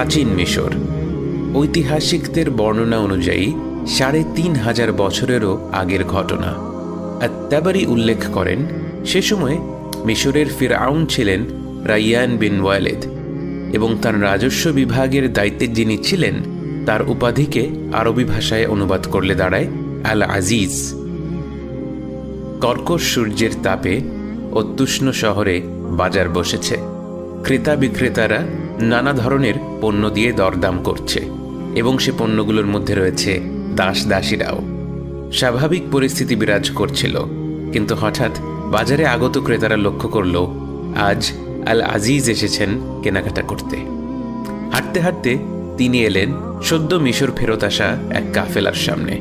প্রাচীন মিশর। ঐতিহাসিকদের বর্ণনা অনুযায়ী ৩৫০০ বছরেরও আগের ঘটনা। আত-তাবারি উল্লেখ করেন, সে সময় মিশরের ফিরআউন ছিলেন রাইয়ান বিন ওয়ালেদ এবং তার রাজস্ব বিভাগের দায়িত্বে যিনি ছিলেন তার উপাধিকে আরবি ভাষায় অনুবাদ করলে দাঁড়ায় আল আজিজ। কর্কশ সূর্যের তাপে অত্যুষ্ণ শহরে বাজার বসেছে। ক্রেতা বিক্রেতারা নানা ধরনের পণ্য দিয়ে দরদাম করছে এবং সে পণ্যগুলোর মধ্যে রয়েছে দাস দাসীরাও। স্বাভাবিক পরিস্থিতি বিরাজ করছিল, কিন্তু হঠাৎ বাজারে আগত ক্রেতারা লক্ষ্য করল আজ আল আজিজ এসেছেন কেনাকাটা করতে। হাঁটতে হাঁটতে তিনি এলেন সদ্য মিশর ফেরত আসা এক কাফেলার সামনে।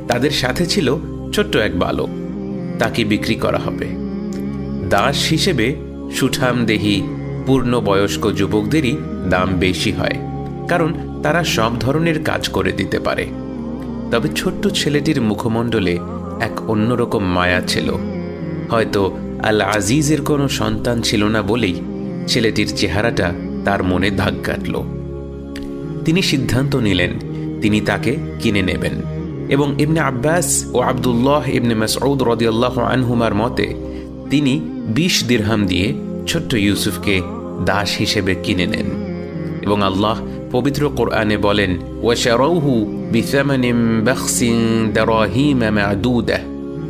তাদের সাথে ছিল ছোট্ট এক বালক, তাকে বিক্রি করা হবে। দাস হিসেবে সুঠামদেহী পূর্ণবয়স্ক যুবকদেরই দাম বেশি হয়, কারণ তারা সব ধরনের কাজ করে দিতে পারে। তবে ছোট্ট ছেলেটির মুখমণ্ডলে এক অন্যরকম মায়া ছিল। হয়তো আল আজিজের কোনো সন্তান ছিল না বলেই ছেলেটির চেহারাটা তার মনে দাগ কাটল। তিনি সিদ্ধান্ত নিলেন তিনি তাকে কিনে নেবেন, এবং ইবনে আব্বাস ও আব্দুল্লাহ ইবনে মাসউদ রাদিয়াল্লাহু আনহুমার মতে তিনি ২০ দিরহাম দিয়ে ছোট্ট ইউসুফকে দাস হিসেবে কিনে নেন। এবং আল্লাহ পবিত্র কোরআনে বলেন, ওয়াশারাউহু বিসামানিন বাখসিন দারাহিম মা'দুদা,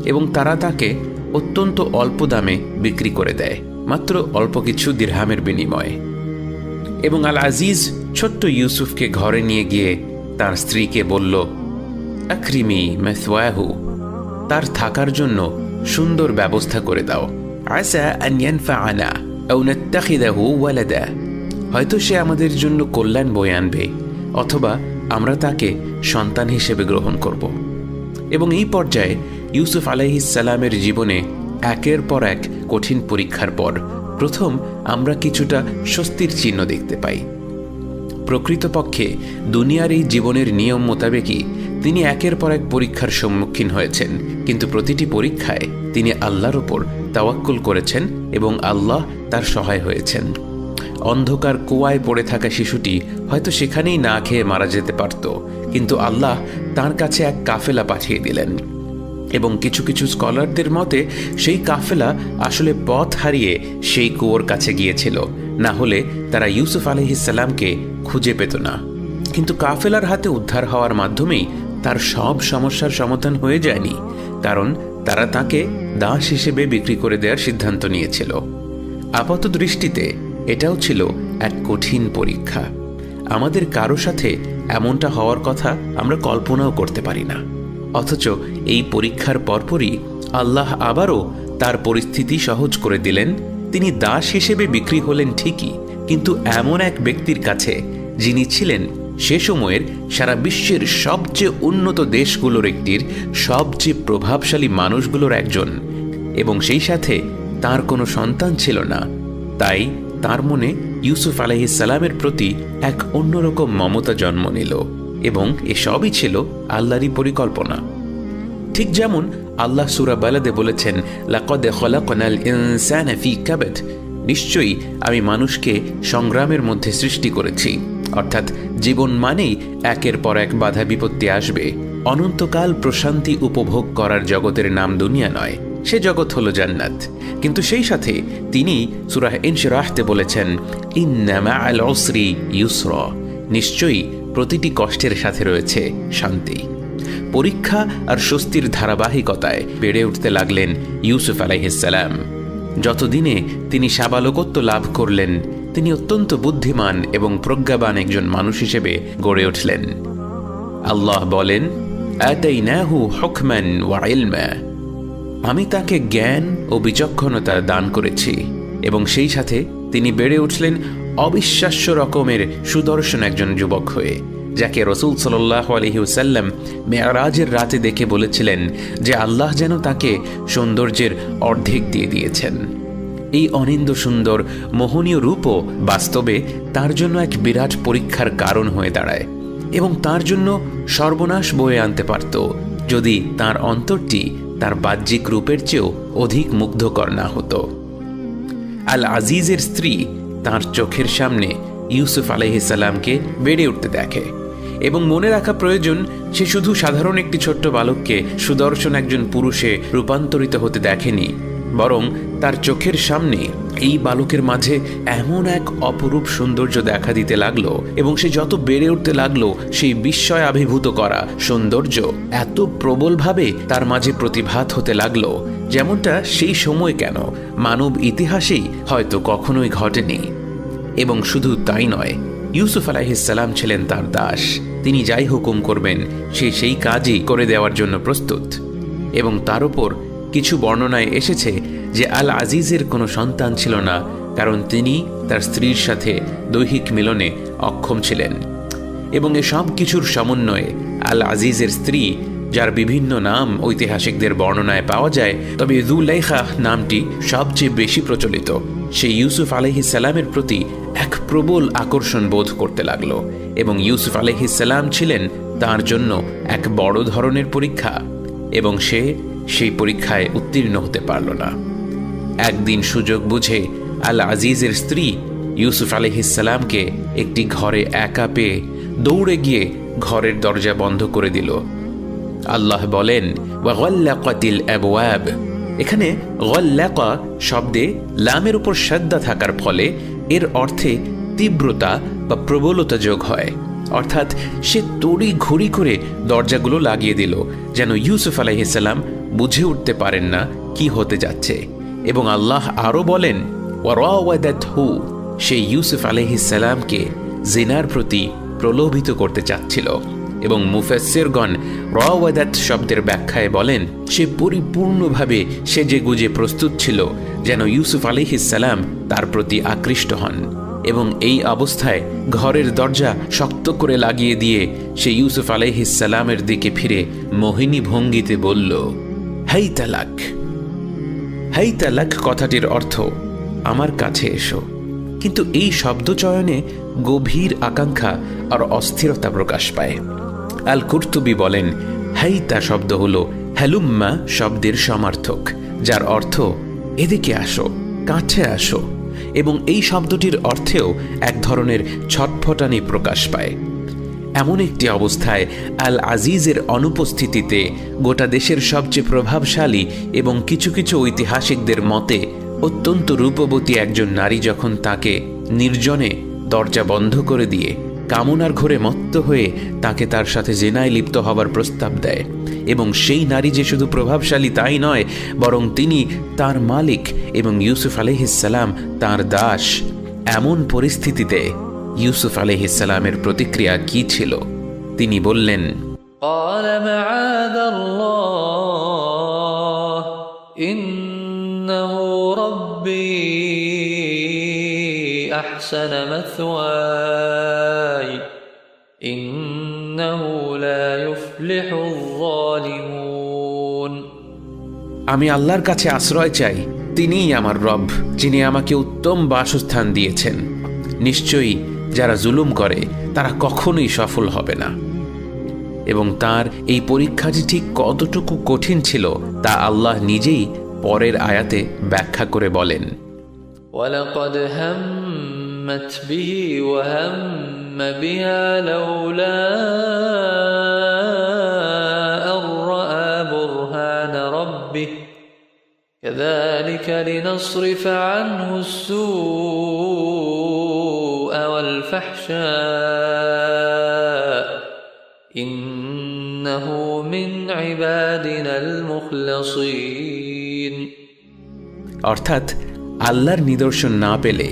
এবং তারা তাকে অত্যন্ত অল্প দামে বিক্রি করে দেয়, মাত্র অল্প কিছু দিরহামের বিনিময়ে। এবং আল আজিজ ছোট্ট ইউসুফকে ঘরে নিয়ে গিয়ে তার স্ত্রীকে বলল, আকরিমি মাসওয়াহু, তার থাকার জন্য সুন্দর ব্যবস্থা করে দাও। আসা আন ইয়ানফা'না আও নাত্তাখিযাহু ওয়ালাদা, হয়তো সে আমাদের জন্য কল্যাণ বয়ে আনবে, অথবা আমরা তাকে সন্তান হিসেবে গ্রহণ করব। এবং এই পর্যায়ে ইউসুফ আলাইহিস সালামের জীবনে একের পর এক কঠিন পরীক্ষার পর প্রথম আমরা কিছুটা স্বস্তির চিহ্ন দেখতে পাই। প্রকৃতপক্ষে দুনিয়ার এই জীবনের নিয়ম মোতাবেকই তিনি একের পর এক পরীক্ষার সম্মুখীন হয়েছেন, কিন্তু প্রতিটি পরীক্ষায় তিনি আল্লাহর উপর তাওয়াক্কুল করেছেন এবং আল্লাহ তার সহায় হয়েছেন। অন্ধকার কুয়ায় পড়ে থাকা শিশুটি হয়তো সেখানেই না খেয়ে মারা যেতে পারত, কিন্তু আল্লাহ তার কাছে এক কাফেলা পাঠিয়ে দিলেন। এবং কিছু কিছু স্কলারদের মতে সেই কাফেলা আসলে পথ হারিয়ে সেই কুয়োর কাছে গিয়েছিল, না হলে তারা ইউসুফ আলাইহিস সালামকে খুঁজে পেত না। কিন্তু কাফেলার হাতে উদ্ধার হওয়ার মাধ্যমেই তার সব সমস্যার সমাধান হয়ে যায়নি, কারণ তারা তাকে দাস হিসেবে বিক্রি করে দেওয়ার সিদ্ধান্ত নিয়েছিল। আপাত দৃষ্টিতে এটাও ছিল এক কঠিন পরীক্ষা। আমাদের কারো সাথে এমনটা হওয়ার কথা আমরা কল্পনাও করতে পারি না, অথচ এই পরীক্ষার পরপরই আল্লাহ আবারও তার পরিস্থিতি সহজ করে দিলেন। তিনি দাস হিসেবে বিক্রি হলেন ঠিকই, কিন্তু এমন এক ব্যক্তির কাছে যিনি ছিলেন সে সময়ের সারা বিশ্বের সবচেয়ে উন্নত দেশগুলোর একটির সবচেয়ে প্রভাবশালী মানুষগুলোর একজন, এবং সেই সাথে তার কোনো সন্তান ছিল না। তাই তার মনে ইউসুফ আলাইহিস সালামের প্রতি এক অন্যরকম মমতা জন্ম নিল, এবং এসবই ছিল আল্লাহরই পরিকল্পনা। ঠিক যেমন আল্লাহ সূরা বালাদে বলেছেন, লাকাদ খলাকনাল ইনসানা ফি কাবাদ, নিশ্চয়ই আমি মানুষকে সংগ্রামের মধ্যে সৃষ্টি করেছি। অর্থাৎ জীবন মানেই একের পর এক বাধা বিপত্তি আসবে। অনন্তকাল প্রশান্তি উপভোগ করার জগতের নাম দুনিয়া নয়, সে জগৎ হলো জান্নাত। কিন্তু সেই সাথে তিনি সূরা ইনশিরাহতে বলেছেন, ইন্না মা'আল উসরি ইউসরা, নিশ্চয়ই প্রতিটি কষ্টের সাথে রয়েছে শান্তি। পরীক্ষা আর স্বস্তির ধারাবাহিকতায় বেড়ে উঠতে লাগলেন ইউসুফ আলাইহিস সালাম। যতদিনে তিনি সাবালকত্ব লাভ করলেন, তিনি অত্যন্ত বুদ্ধিমান এবং প্রজ্ঞাবান একজন মানুষ হিসেবে গড়ে উঠলেন। আল্লাহ বলেন, আতাইনাহু হুকমান ওয়া ইলমা, আমি তাকে জ্ঞান ও বিচক্ষণতা দান করেছি, এবং সেই সাথে তিনি বেড়ে উঠলেন অবিশ্বাস্য রকমের সুদর্শন একজন যুবক হয়ে, যাকে রাসূল সাল্লাল্লাহু আলাইহি ওয়াসাল্লাম মেরাজের রাতে দেখে বলেছিলেন যে আল্লাহ যেন তাকে সৌন্দর্যের অর্ধেক দিয়ে দিয়েছেন। এই অনিন্দ্য সুন্দর মোহনীয় রূপও বাস্তবে তার জন্য এক বিরাট পরীক্ষার কারণ হয়ে দাঁড়ায়, এবং তার জন্য সর্বনাশ বয়ে আনতে পারত যদি তার অন্তরটি তার বাহ্যিক রূপের চেয়েও অধিক মুগ্ধকর না হতো। আল আজিজের স্ত্রী তার চোখের সামনে ইউসুফ আলাইহিসসালামকে বেড়ে উঠতে দেখে। এবং মনে রাখা প্রয়োজন, সে শুধু সাধারণ একটি ছোট্ট বালককে সুদর্শন একজন পুরুষে রূপান্তরিত হতে দেখেনি, বরং তার চোখের সামনে এই বালকের মাঝে এমন এক অপরূপ সৌন্দর্য দেখা দিতে লাগলো, এবং সে যত বেড়ে উঠতে লাগলো সেই বিস্ময় আবির্ভূত করা সৌন্দর্য এত প্রবলভাবে তার মাঝে প্রতিভাত হতে লাগলো, যেমনটা সেই সময় কেন মানব ইতিহাসেই হয়তো কখনোই ঘটেনি। এবং শুধু তাই নয়, ইউসুফ আলাইহিসসালাম ছিলেন তার দাস। তিনি যাই হুকুম করবেন সে সেই কাজই করে দেওয়ার জন্য প্রস্তুত। এবং তার উপর কিছু বর্ণনায় এসেছে যে আল আজিজের কোনো সন্তান ছিল না, কারণ তিনি তার স্ত্রীর সাথে দৈহিক মিলনে অক্ষম ছিলেন। এবং এসব কিছুর সমন্বয়ে আল আজিজের স্ত্রী, যার বিভিন্ন নাম ঐতিহাসিকদের বর্ণনায় পাওয়া যায়, তবে যুলাইখা নামটি সবচেয়ে বেশি প্রচলিত, সে ইউসুফ আলাইহিসসালামের প্রতি এক প্রবল আকর্ষণ বোধ করতে লাগলো। এবং ইউসুফ আলাইহিসসালাম ছিলেন তার জন্য এক বড় ধরনের পরীক্ষা, এবং সে সেই পরীক্ষায় উত্তীর্ণ হতে পারল না। একদিন সুযোগ বুঝে আল আজিজের স্ত্রী ইউসুফ আলাইহিসসালামকে একটি ঘরে একা পেয়ে দৌড়ে গিয়ে ঘরের দরজা বন্ধ করে দিল। আল্লাহ বলেন, ওয়াগাল্লাকাতিল আবওয়াব। এখানে গাল্লাকা শব্দে লামের উপর শাদ্দা থাকার ফলে এর অর্থে তীব্রতা বা প্রবলতা যোগ হয়, অর্থাৎ সে তড়ি ঘড়ি করে দরজাগুলো লাগিয়ে দিল, যেন ইউসুফ আলাইহিসসালাম বুঝে উঠতে পারেন না কি হতে যাচ্ছে। এবং আল্লাহ আরও বলেন, ওয়ারাওয়াদাতহু, সে ইউসুফ আলাইহিসসালামকে জিনার প্রতি প্রলোভিত করতে চাচ্ছিল। এবং মুফাসসিরগণ রাওয়াদাত শব্দের ব্যাখ্যায় বলেন, সে পরিপূর্ণভাবে সেজে গুজে প্রস্তুত ছিল যেন ইউসুফ আলাইহিসসালাম তার প্রতি আকৃষ্ট হন। এবং এই অবস্থায় ঘরের দরজা শক্ত করে লাগিয়ে দিয়ে সে ইউসুফ আলাইহিসসালামের দিকে ফিরে মোহিনী ভঙ্গিতে বলল, হাই তালাক। হাই তালাক কথাটির অর্থ আমার কাছে এসো, কিন্তু এই শব্দচয়নে গভীর আকাঙ্ক্ষা আর অস্থিরতা প্রকাশ পায়। আল কুরতুবী বলেন, হাইতা শব্দ হল হ্যালুম্মা শব্দের সমার্থক, যার অর্থ এদিকে আসো, কাছে আসো। এবং এই শব্দটির অর্থেও এক ধরনের ছটফটানি প্রকাশ পায়। এমন একটি অবস্থায় আল আজিজের অনুপস্থিতিতে গোটা দেশের সবচেয়ে প্রভাবশালী এবং কিছু কিছু ঐতিহাসিকদের মতে অত্যন্ত রূপবতী একজন নারী যখন তাকে নির্জনে দরজা বন্ধ করে দিয়ে কামনার ঘোরে মত্ত হয়ে তাকে তার সাথে জেনায় লিপ্ত হবার প্রস্তাব দেয়, এবং সেই নারী যে শুধু প্রভাবশালী তাই নয়, বরং তিনি তার মালিক এবং ইউসুফ আলাইহিসসালাম তার দাস, এমন পরিস্থিতিতে ইউসুফ আলাইহিসসালামের প্রতিক্রিয়া কি ছিল? তিনি বললেন, قال معاذ الله إنه ربي أحسن مثواي إنه لا يفلح الظالمون। আমি আল্লাহর কাছে আশ্রয় চাই, তিনিই আমার রব, যিনি আমাকে উত্তম বাসস্থান দিয়েছেন। নিশ্চয়ই যারা জুলুম করে তারা কখনোই সফল হবে না। এবং তার এই পরীক্ষাটি ঠিক কতটুকু কঠিন ছিল তা আল্লাহ নিজেই পরের আয়াতে ব্যাখ্যা করে বলেন, وَلَقَدْ هَمَّتْ بِهِ وَهَمَّ بِهَا لَوْلَا أَن رَّأَىٰ بُرْهَانَ رَبِّهِ كَذَٰلِكَ لِنَصْرِفَ عَنْهُ السُّوءَ وَالْفَحْشَاءَ إِنَّهُ مِنْ عِبَادِنَا الْمُخْلَصِينَ। অর্থাৎ আল্লাহর নিদর্শন না পেলে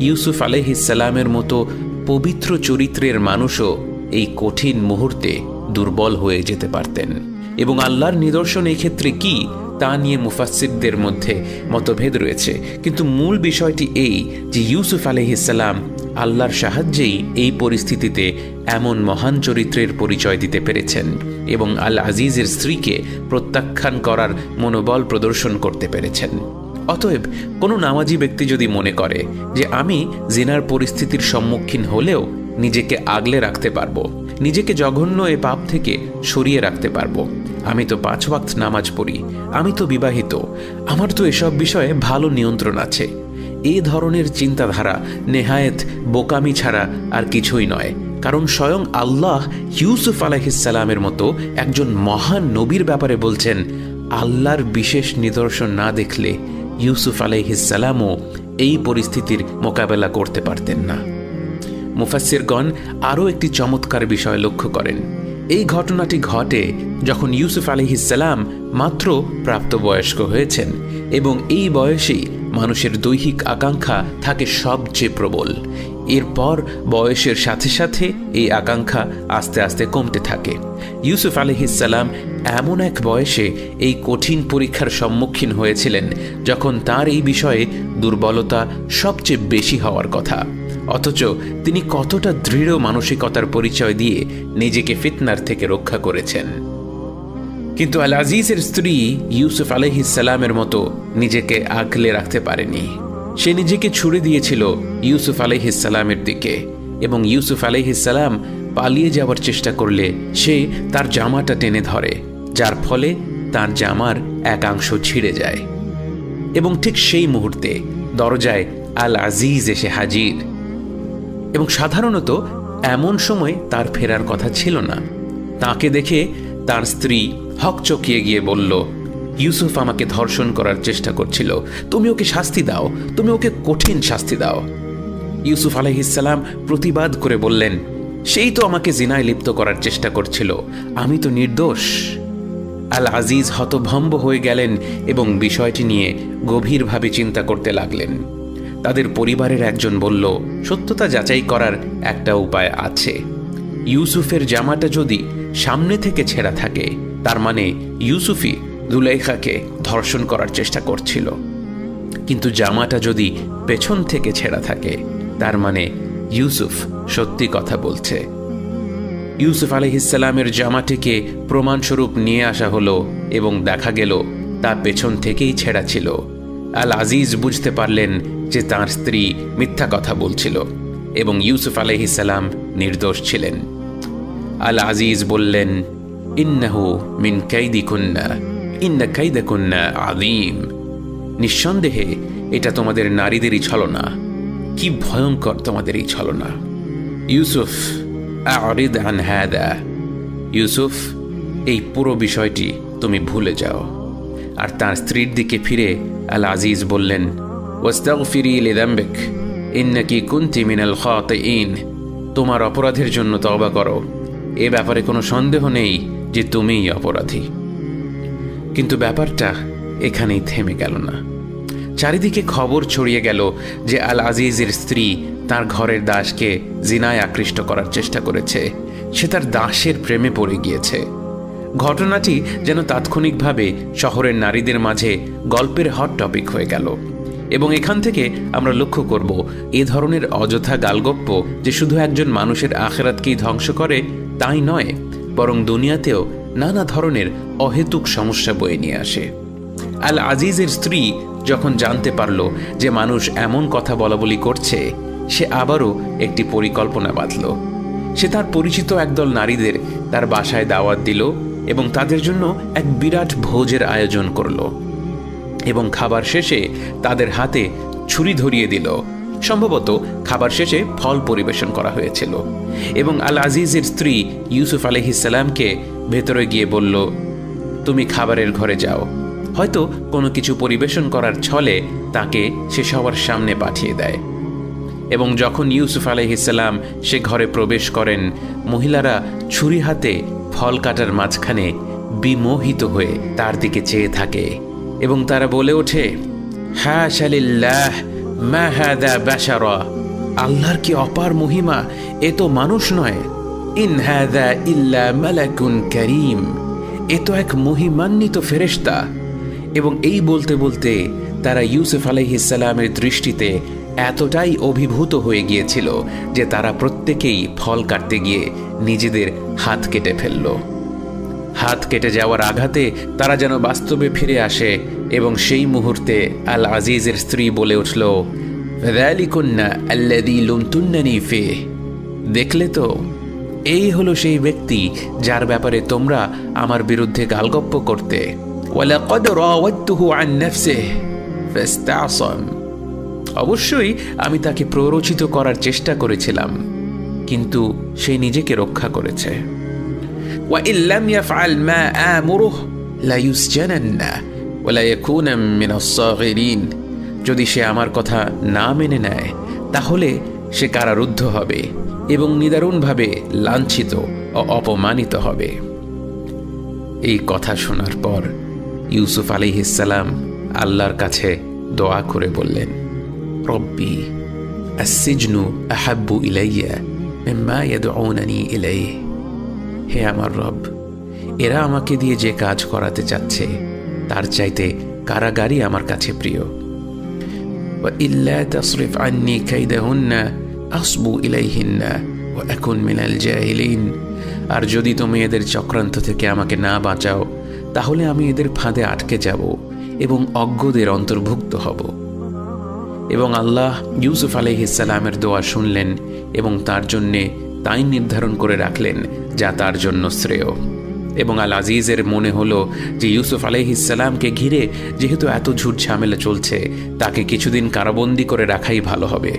ইউসুফ আলাইহিসসালামের মতো পবিত্র চরিত্রের মানুষও এই কঠিন মুহূর্তে দুর্বল হয়ে যেতে পারতেন। এবং আল্লাহর নিদর্শন এই ক্ষেত্রে কি তা নিয়ে মুফাসসিরদের মধ্যে মতভেদ রয়েছে, কিন্তু মূল বিষয়টি এই যে ইউসুফ আলাইহিসসালাম আল্লাহর সাহায্যেই এই পরিস্থিতিতে এমন মহান চরিত্রের পরিচয় দিতে পেরেছেন এবং আল আজিজের স্ত্রীকে প্রত্যাখ্যান করার মনোবল প্রদর্শন করতে পেরেছেন। অতএব কোনো নামাজি ব্যক্তি যদি মনে করে যে আমি জিনার পরিস্থিতির সম্মুখীন হলেও নিজেকে আগলে রাখতে পারবো, নিজেকে জঘন্য এ পাপ থেকে সরিয়ে রাখতে পারবো, আমি তো 5 ওয়াক্ত নামাজ পড়ি, আমি তো বিবাহিত, আমার তো এসব বিষয়ে ভালো নিয়ন্ত্রণ আছে, এই ধরনের চিন্তাধারা নেহায়েত বোকামি ছাড়া আর কিছুই নয়। কারণ স্বয়ং আল্লাহ ইউসুফ আলাইহিসসালামের মতো একজন মহান নবীর ব্যাপারে বলছেন, আল্লাহর বিশেষ নিদর্শন না দেখলে ইউসুফ আলাইহিসসালামও এই পরিস্থিতির মোকাবেলা করতে পারতেন না। মুফাসসিরগণ আরও একটি চমৎকার বিষয় লক্ষ্য করেন। এই ঘটনাটি ঘটে যখন ইউসুফ আলাইহিসসালাম মাত্র প্রাপ্তবয়স্ক হয়েছেন, এবং এই বয়সেই মানুষের দৈহিক আকাঙ্ক্ষা থাকে সবচেয়ে প্রবল। এরপর বয়সের সাথে সাথে এই আকাঙ্ক্ষা আস্তে আস্তে কমতে থাকে। ইউসুফ আলাইহিসসালাম এমন এক বয়সে এই কঠিন পরীক্ষার সম্মুখীন হয়েছিলেন যখন তার এই বিষয়ে দুর্বলতা সবচেয়ে বেশি হওয়ার কথা, অথচ তিনি কতটা দৃঢ় মানসিকতার পরিচয় দিয়ে নিজেকে ফিতনার থেকে রক্ষা করেছেন। কিন্তু আল আজিজের স্ত্রী ইউসুফ আলাইহিসসালামের মতো নিজেকে আগলে রাখতে পারেনি। সে নিজেকে ছুড়ে দিয়েছিল ইউসুফ আলাইহিসসালামের দিকে, এবং ইউসুফ আলাইহিসসালাম পালিয়ে যাওয়ার চেষ্টা করলে সে তার জামাটা টেনে ধরে, যার ফলে তার জামার একাংশ ছিঁড়ে যায়। এবং ঠিক সেই মুহূর্তে দরজায় আল আজিজ এসে হাজির, এবং সাধারণত এমন সময় তার ফেরার কথা ছিল না। তাকে দেখে তার স্ত্রী হকচকিয়ে গিয়ে বলল, ইউসুফ আমাকে ধর্ষণ করার চেষ্টা করছিল, তুমি ওকে শাস্তি দাও, তুমি ওকে কঠিন শাস্তি দাও। ইউসুফ আলাইহিসসালাম প্রতিবাদ করে বললেন, সেই তো আমাকে জিনায় লিপ্ত করার চেষ্টা করছিল, আমি তো নির্দোষ। আল আজিজ হতভম্ব হয়ে গেলেন এবং বিষয়টি নিয়ে গভীরভাবে চিন্তা করতে লাগলেন। তাদের পরিবারের একজন বলল, সত্যতা যাচাই করার একটা উপায় আছে। ইউসুফের জামাটা যদি সামনে থেকে ছেঁড়া থাকে, তার মানে ইউসুফই জুলাইখাকে ধর্ষণ করার চেষ্টা করছিল। কিন্তু জামাটা যদি পেছন থেকে ছেঁড়া থাকে, তার মানে ইউসুফ সত্যি কথা বলছে। ইউসুফ আলাইহিসসালামের জামাটিকে প্রমাণস্বরূপ নিয়ে আসা হলো এবং দেখা গেল তা পেছন থেকেই ছেঁড়া ছিল। আল আজিজ বুঝতে পারলেন যে তাঁর স্ত্রী মিথ্যা কথা বলছিল এবং ইউসুফ আলাইহিসসালাম নির্দোষ ছিলেন। আল আজিজ বললেন, ইন্নাহু মিন কাইদিকুন্না ইন্না কাইদাকুন্না আযীম। নিঃসন্দেহে এটা তোমাদের নারীদেরই ছলনা, কি ভয়ঙ্কর তোমাদের এই ছলনা। ইউসুফ আ'রিদ আন হাদা, ইউসুফ এই পুরো বিষয়টি তুমি ভুলে যাও। আর তার স্ত্রীর দিকে ফিরে আল আজিজ বললেন, ওয়াস্তাগফিরি লিযামবিক ইন্নাকি কুনতি মিনাল খাতিঈন। তোমার অপরাধের জন্য তওবা করো, এ ব্যাপারে কোনো সন্দেহ নেই যে তুমিই অপরাধী। কিন্তু ব্যাপারটা এখানেই থেমে গেল না। চারিদিকে খবর ছড়িয়ে গেল যে আল আজিজের স্ত্রী তার ঘরের দাসকে জিনায় আকৃষ্ট করার চেষ্টা করেছে, সে তার দাসের প্রেমে পড়ে গিয়েছে। ঘটনাটি যেন তাৎক্ষণিকভাবে শহরের নারীদের মাঝে গল্পের হট টপিক হয়ে গেল। এবং এখান থেকে আমরা লক্ষ্য করব, এ ধরনের অযথা গালগপ্প যে শুধু একজন মানুষের আখিরাতকেই ধ্বংস করে তাই নয়, বরং দুনিয়াতেও নানা ধরনের অহেতুক সমস্যা বয়ে নিয়ে আসে। আল আজিজের স্ত্রী যখন জানতে পারল যে মানুষ এমন কথা বলাবলি করছে, সে আবারও একটি পরিকল্পনা বাঁধল। সে তার পরিচিত একদল নারীদের তার বাসায় দাওয়াত দিল এবং তাদের জন্য এক বিরাট ভোজের আয়োজন করল, এবং খাবার শেষে তাদের হাতে ছুরি ধরিয়ে দিল। সম্ভবত খাবার শেষে ফল পরিবেশন করা হয়েছিল, এবং আল আজিজের স্ত্রী ইউসুফ আলাইহিসসালামকে ভেতরে গিয়ে বলল, তুমি খাবারের ঘরে যাও। হয়তো কোনো কিছু পরিবেশন করার ছলে তাকে সে সবার সামনে পাঠিয়ে দেয়। এবং যখন ইউসুফ আলাইহিসসালাম সে ঘরে প্রবেশ করেন, মহিলারা ছুরি হাতে ফল কাটার মাঝখানে বিমোহিত হয়ে তার দিকে চেয়ে থাকে এবং তারা বলে ওঠে, হাশা লিল্লাহ মা হাযা বাশারা, আল্লাহর কি অপার মহিমা, এ তো মানুষ নয়। ইন হাযা ইল্লা মালাকুন কারীম, এ তো এক মহিমান্বিত ফেরেশতা। এবং এই বলতে বলতে তারা ইউসুফ আলাইহিসসালামের দৃষ্টিতে এতটাই অভিভূত হয়ে গিয়েছিল যে তারা প্রত্যেকেই ফল কাটতে গিয়ে নিজেদের হাত কেটে ফেলল। হাত কেটে যাওয়ার আঘাতে তারা যেন বাস্তবে ফিরে আসে, এবং সেই মুহূর্তে আল আজিজের স্ত্রী বলে উঠল, ফাযালিকুন্না আল্লাযী লুমতুন্নানী ফিহি, দেখলে তো, এই হলো সেই ব্যক্তি যার ব্যাপারে তোমরা আমার বিরুদ্ধে গালগপ্প করতে। ওয়ালাকাদ রাওয়াদতুহু আন নাফসিহি ফাস্তা'সাম, অবশ্যই আমি তাকে প্ররোচিত করার চেষ্টা করেছিলাম, কিন্তু সে নিজেকে রক্ষা করেছে। وإن لم يفعل ما آمره ليسجنن ولا يكون من الصاغرين। যদি সে আমার কথা না মেনে নেয় তাহলে সে কারারুদ্ধ হবে এবং নিদারুণভাবে লাঞ্ছিত ও অপমানিত হবে। এই কথা শোনার পর ইউসুফ আলাইহিস সালাম আল্লাহর কাছে দোয়া করে বললেন, রব্বি আস-সিজনু আহাব্বু ইলাইয়া মিম্মা ইয়াদউনানি ইলাইহি। হে আমার রব, এরা আমাকে দিয়ে যে কাজ করাতে চাচ্ছে তার চাইতে কারাগারই আমার কাছে প্রিয়। ওয়া ইল্লা তাসরিফ আন্নি কাইদাহুন্না আসবু ইলাইহিন্না ওয়া আকুন মিনাল জাহিলিন। আর যদি তুমি এদের চক্রান্ত থেকে আমাকে না বাঁচাও তাহলে আমি এদের ফাঁদে আটকে যাব এবং অজ্ঞদের অন্তর্ভুক্ত হব। এবং আল্লাহ ইউসুফ আলাইহিস সালামের দোয়া শুনলেন এবং তার জন্যে তাই নির্ধারণ করে রাখলেন যা তার জন্য শ্রেয়। এবং আল আজিজের মনে হলো যে ইউসুফ আলাইহিস সালামকে ঘিরে যেহেতু এত ঝুট ঝামেলা চলছে, তাকে কিছুদিন কারাবন্দী করে রাখাই ভালো হবে।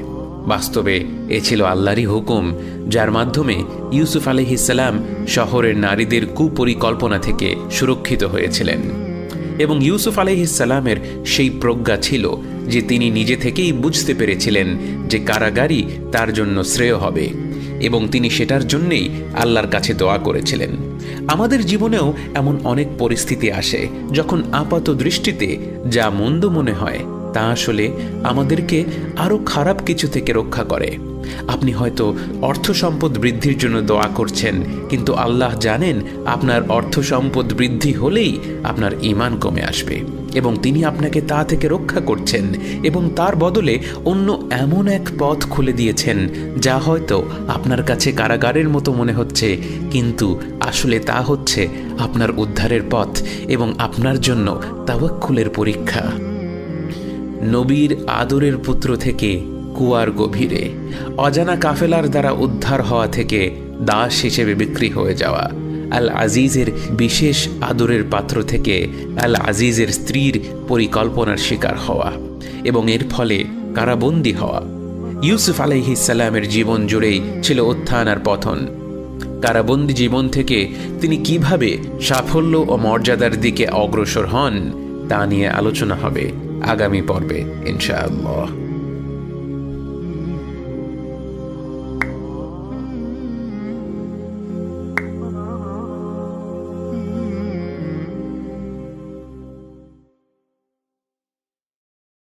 বাস্তবে এ ছিল আল্লাহরই হুকুম, যার মাধ্যমে ইউসুফ আলাইহিস সালাম শহরের নারীদের কুপরিকল্পনা থেকে সুরক্ষিত হয়েছিলেন। এবং ইউসুফ আলাইহিস সালামের সেই প্রজ্ঞা ছিল যে তিনি নিজে থেকেই বুঝতে পেরেছিলেন যে কারাগারই তার জন্য শ্রেয় হবে, এবং তিনি সেটার জন্যেই আল্লাহর কাছে দোয়া করেছিলেন। আমাদের জীবনেও এমন অনেক পরিস্থিতি আসে যখন আপাত দৃষ্টিতে যা মন্দ মনে হয় তা আসলে আমাদেরকে আরও খারাপ কিছু থেকে রক্ষা করে। আপনি হয়তো অর্থ সম্পদ বৃদ্ধির জন্য দোয়া করছেন, কিন্তু আল্লাহ জানেন আপনার অর্থ সম্পদ বৃদ্ধি হলেই আপনার ঈমান কমে আসবে, এবং তিনি আপনাকে তা থেকে রক্ষা করছেন এবং তার বদলে অন্য এমন এক পথ খুলে দিয়েছেন যা হয়তো আপনার কাছে কারাগারের মতো মনে হচ্ছে, কিন্তু আসলে তা হচ্ছে আপনার উদ্ধারের পথ এবং আপনার জন্য তাওয়াক্কুলের পরীক্ষা। নবীর আদরের পুত্র থেকে কুয়ার গভীরে, অজানা কাফেলার দ্বারা উদ্ধার হওয়া থেকে দাস হিসেবে বিক্রি হয়ে যাওয়া, আল আজিজের বিশেষ আদরের পাত্র থেকে আল আজিজের স্ত্রীর পরিকল্পনার শিকার হওয়া এবং এর ফলে কারাবন্দী হওয়া। ইউসুফ আলাইহিস সালামের জীবন জুড়েই ছিল উত্থান আর পতন। কারাবন্দী জীবন থেকে তিনি কিভাবে সাফল্য ও মর্যাদার দিকে অগ্রসর হন তা নিয়ে আলোচনা হবে আগামী পর্বে ইনশাআল্লাহ।